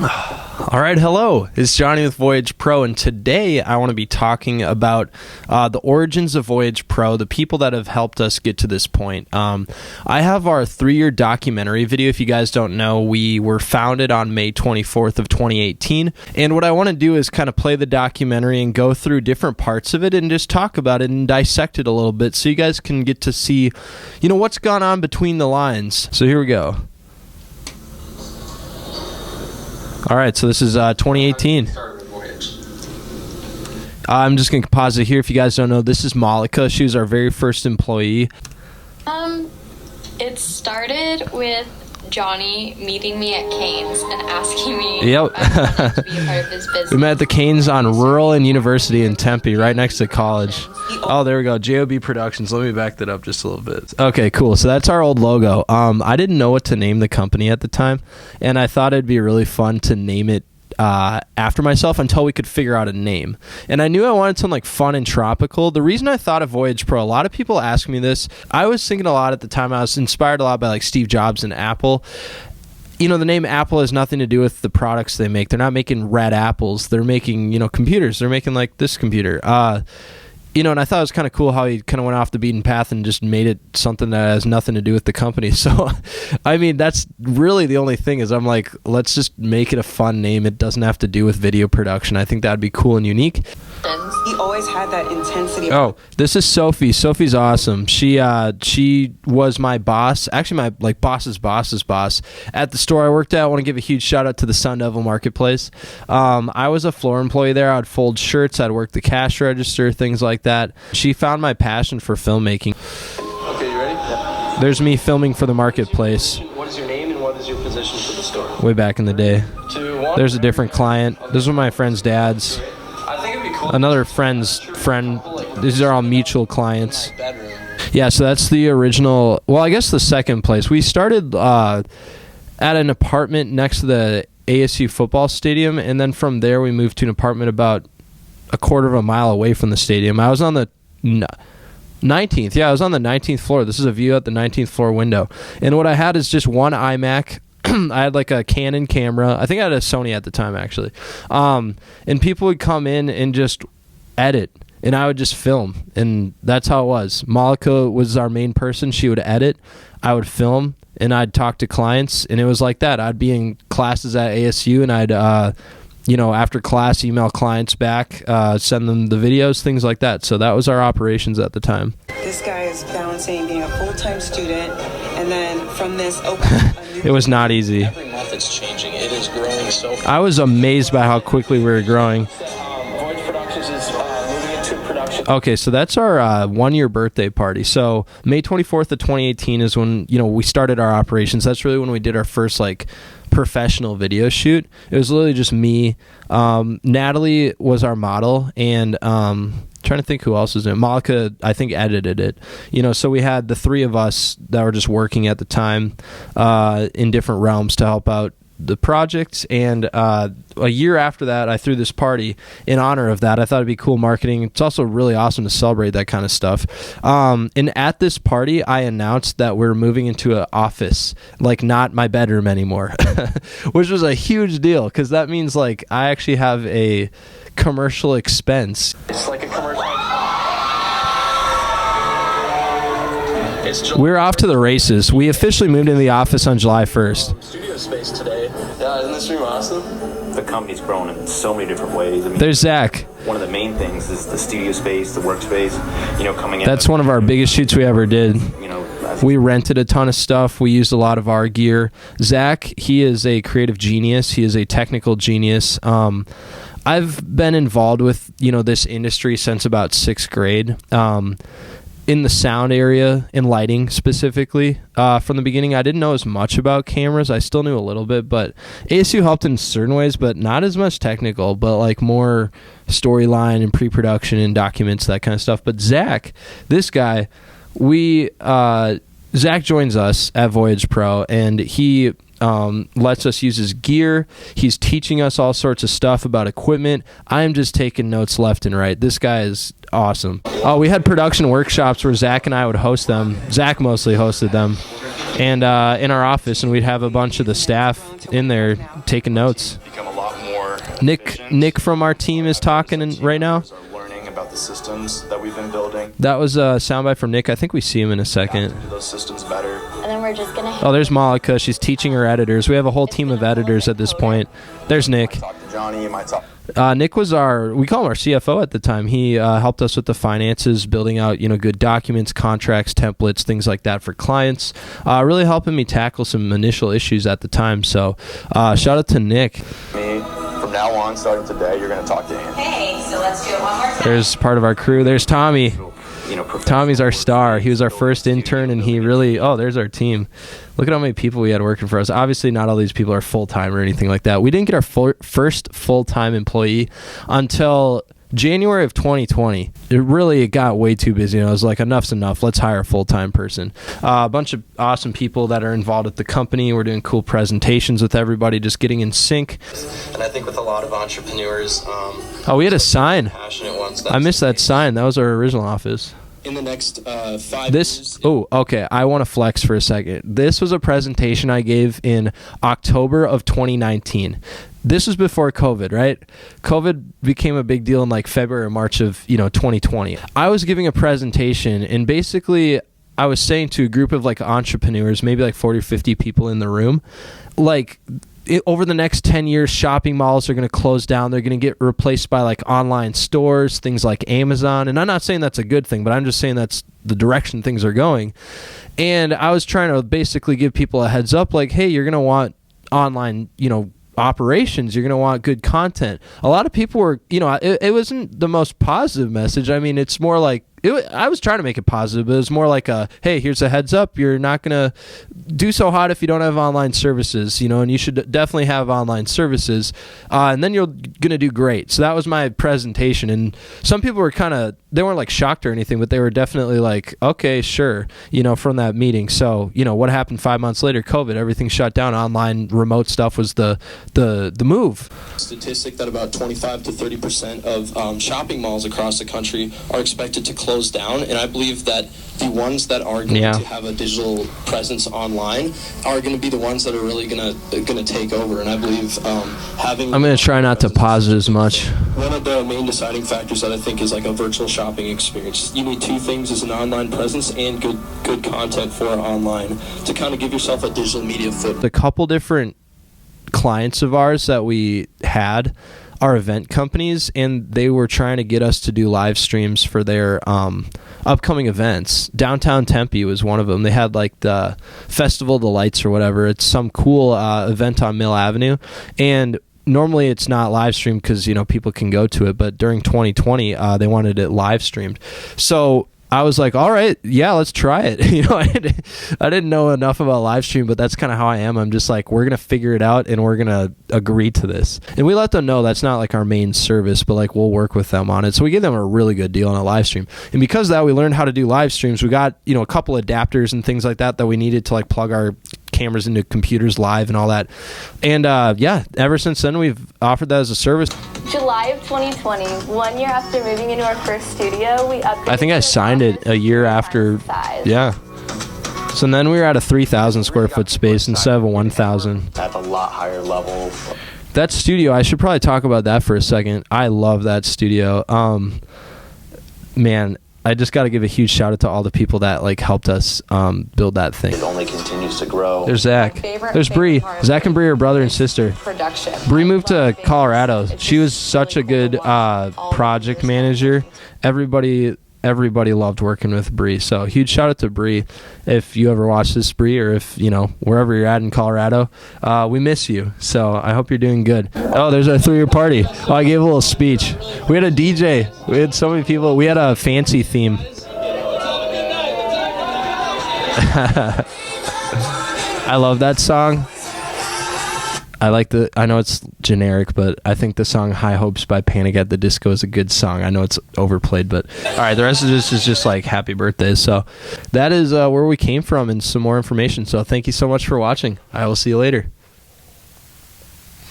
All right, hello. It's Johnny with Voyage Pro, and today I want to be talking about the origins of Voyage Pro, the people that have helped us get to this point. I have our 3-year documentary video. If you guys don't know, we were founded on May 24th of 2018, and what I want to do is kind of play the documentary and go through different parts of it and just talk about it and dissect it a little bit so you guys can get to see, what's gone on between the lines. So here we go. All right, so this is 2018. I'm just going to pause it here. If you guys don't know, this is Malika. She was our very first employee. It started with Johnny meeting me at Canes and asking me if Yep. I wanted to be a part of his business. We met at the Canes on Rural and University in Tempe, right next to college. Oh, there we go. JOB Productions. Let me back that up just a little bit. Okay, cool. So that's our old logo. I didn't know what to name the company at the time, and I thought it'd be really fun to name it after myself until we could figure out a name. And I knew I wanted something like fun and tropical. The reason I thought of Voyage Pro, a lot of people ask me this. I was thinking a lot at the time. I was inspired a lot by like Steve Jobs and Apple. The name Apple has nothing to do with the products they make. They're not making red apples. They're making, computers. They're making like this computer. And I thought it was kind of cool how he kind of went off the beaten path and just made it something that has nothing to do with the company. So, I mean, that's really the only thing is I'm like, let's just make it a fun name. It doesn't have to do with video production. I think that'd be cool and unique. He always had that intensity. Oh, this is Sophie. Sophie's awesome. She was my boss, actually my boss's boss's boss at the store I worked at. I want to give a huge shout out to the Sun Devil Marketplace. I was a floor employee there. I'd fold shirts. I'd work the cash register, things like that. She found my passion for filmmaking. Okay, you ready? Yeah. There's me filming for the marketplace. What is your name and what is your position for the store? Way back in the day. 2, 1. There's a different client. Those are my friend's dads. I think it'd be cool. Another friend's friend. These are all mutual clients. Bedroom. Yeah, so that's the original. Well, I guess the second place. We started at an apartment next to the ASU football stadium, and then from there we moved to an apartment about a quarter of a mile away from the stadium. I was on the 19th. Yeah, I was on the 19th floor. This is a view at the 19th floor window. And what I had is just one iMac. I had like a Canon camera. I think I had a Sony at the time, actually. And people would come in and just edit, and I would just film. And that's how it was. Malika was our main person. She would edit. I would film, and I'd talk to clients, and it was like that. I'd be in classes at ASU, and I'd after class, email clients back, send them the videos, things like that. So that was our operations at the time. This guy is balancing being a full-time student, and then from this It was not easy. Every month it's changing. It is growing so fast. I was amazed by how quickly we were growing. Voyage Productions is moving into production. Okay, so that's our 1-year birthday party. So May 24th of 2018 is when, we started our operations. That's really when we did our first, professional video shoot. It was literally just me. Natalie was our model, and trying to think who else was in it. Malika, I think, edited it. So we had the 3 of us that were just working at the time in different realms to help out the project. And a year after that, I threw this party in honor of that. I thought it'd be cool marketing. It's also really awesome to celebrate that kind of stuff. And at this party, I announced that we're moving into an office, not my bedroom anymore, which was a huge deal because that means I actually have a commercial expense. It's like a commercial. We're off to the races. We officially moved into the office on July 1st. Studio space today. Yeah, isn't this room awesome? The company's grown in so many different ways. I mean, There's Zach. one of the main things is the studio space, the workspace. Coming in. That's one of our biggest shoots we ever did. As We rented a ton of stuff. We used a lot of our gear. Zach, he is a creative genius. He is a technical genius. I've been involved with, this industry since about 6th grade. In the sound area, in lighting specifically. From the beginning, I didn't know as much about cameras. I still knew a little bit, but ASU helped in certain ways, but not as much technical, but more storyline and pre-production and documents, that kind of stuff. But Zach, this guy, Zach joins us at Voyage Pro, and he lets us use his gear. He's teaching us all sorts of stuff about equipment. I'm just taking notes left and right. This guy is awesome. We had production workshops where Zach and I would host them. Zach mostly hosted them. and in our office, and we'd have a bunch of the staff in there taking notes. Become a lot more Nick from our team is talking right now. Are learning about the systems that we've been building. That was a soundbite from Nick. I think we see him in a second. Do those systems better. And then we're just gonna. Oh, there's Malika. She's teaching her editors. We have a whole team of editors at this point. There's Nick. Talk to Johnny. You might talk. Nick was we call him our CFO at the time. He helped us with the finances, building out, good documents, contracts, templates, things like that for clients. Really helping me tackle some initial issues at the time. So shout out to Nick. Me, from now on, starting today, you're going to talk to Andy. Okay, so let's do it one more time. There's part of our crew. There's Tommy. Professional. Tommy's our star. He was our first intern, and he really, there's our team. Look at how many people we had working for us. Obviously, not all these people are full-time or anything like that. We didn't get our first full-time employee until January of 2020. It got way too busy, and I was like, enough's enough. Let's hire a full-time person. A bunch of awesome people that are involved at the company. We're doing cool presentations with everybody, just getting in sync. And I think with a lot of entrepreneurs, we had a sign. passionate ones. I missed that sign. That was our original office. In the next 5 years. Okay. I want to flex for a second. This was a presentation I gave in October of 2019. This was before COVID, right? COVID became a big deal in like February or March of 2020. I was giving a presentation, and basically I was saying to a group of like entrepreneurs, maybe like 40 or 50 people in the room, like, over the next 10 years, shopping malls are going to close down. They're going to get replaced by like online stores, things like Amazon. And I'm not saying that's a good thing, but I'm just saying that's the direction things are going. And I was trying to basically give people a heads up, like, hey, you're going to want online, operations. You're going to want good content. A lot of people were, it wasn't the most positive message. I mean, it's more like, I was trying to make it positive, but it was more like hey, here's a heads up. You're not going to do so hot if you don't have online services, and you should definitely have online services, and then you're going to do great. So that was my presentation, and some people were they weren't like shocked or anything, but they were definitely like, okay, sure, from that meeting. So, what happened 5 months later? COVID, everything shut down. Online remote stuff was the move. Statistic that about 25 to 30% of shopping malls across the country are expected to close down, and I believe that the ones that are going to have a digital presence online are going to be the ones that are really going to take over. And I believe having I'm going to try not to pause it as much. One of the main deciding factors that I think is like a virtual shopping experience. You need two things: as an online presence and good content for online to kind of give yourself a digital media footprint. The couple different clients of ours that we had are event companies, and they were trying to get us to do live streams for their upcoming events. Downtown Tempe was one of them. They had like the Festival of the Lights or whatever. It's some cool event on Mill Avenue, and normally it's not live streamed because people can go to it, but during 2020 they wanted it live streamed. So I was like, all right, yeah, let's try it. I didn't know enough about live stream, but that's kind of how I am. I'm just like, we're going to figure it out and we're going to agree to this. And we let them know that's not like our main service, but like we'll work with them on it. So we gave them a really good deal on a live stream. And because of that, we learned how to do live streams. We got, a couple adapters and things like that we needed to like plug our cameras into computers live and all that. And ever since then, we've offered that as a service. July of 2020, 1 year after moving into our first studio, we upgraded. I think I signed it a year after. Size. Yeah. So then we were at a 3,000 square foot space instead of a 1,000. At a lot higher level. That studio, I should probably talk about that for a second. I love that studio. Man, I just got to give a huge shout out to all the people that like helped us build that thing. It only continues to grow. There's Zach. There's Bree. Zach and Bree are brother and sister. Production. Bree moved to Colorado. She was such a good project manager. Everybody loved working with Bree. So huge shout out to Bree. If you ever watch this, Bree, or if wherever you're at in Colorado, we miss you. So I hope you're doing good. Oh, there's our 3-year party. Oh, I gave a little speech. We had a DJ. We had so many people. We had a fancy theme. I love that song. I know it's generic, but I think the song High Hopes by Panic at the Disco is a good song. I know it's overplayed, but all right, the rest of this is just like happy birthdays. So that is where we came from and some more information. So thank you so much for watching. I will see you later.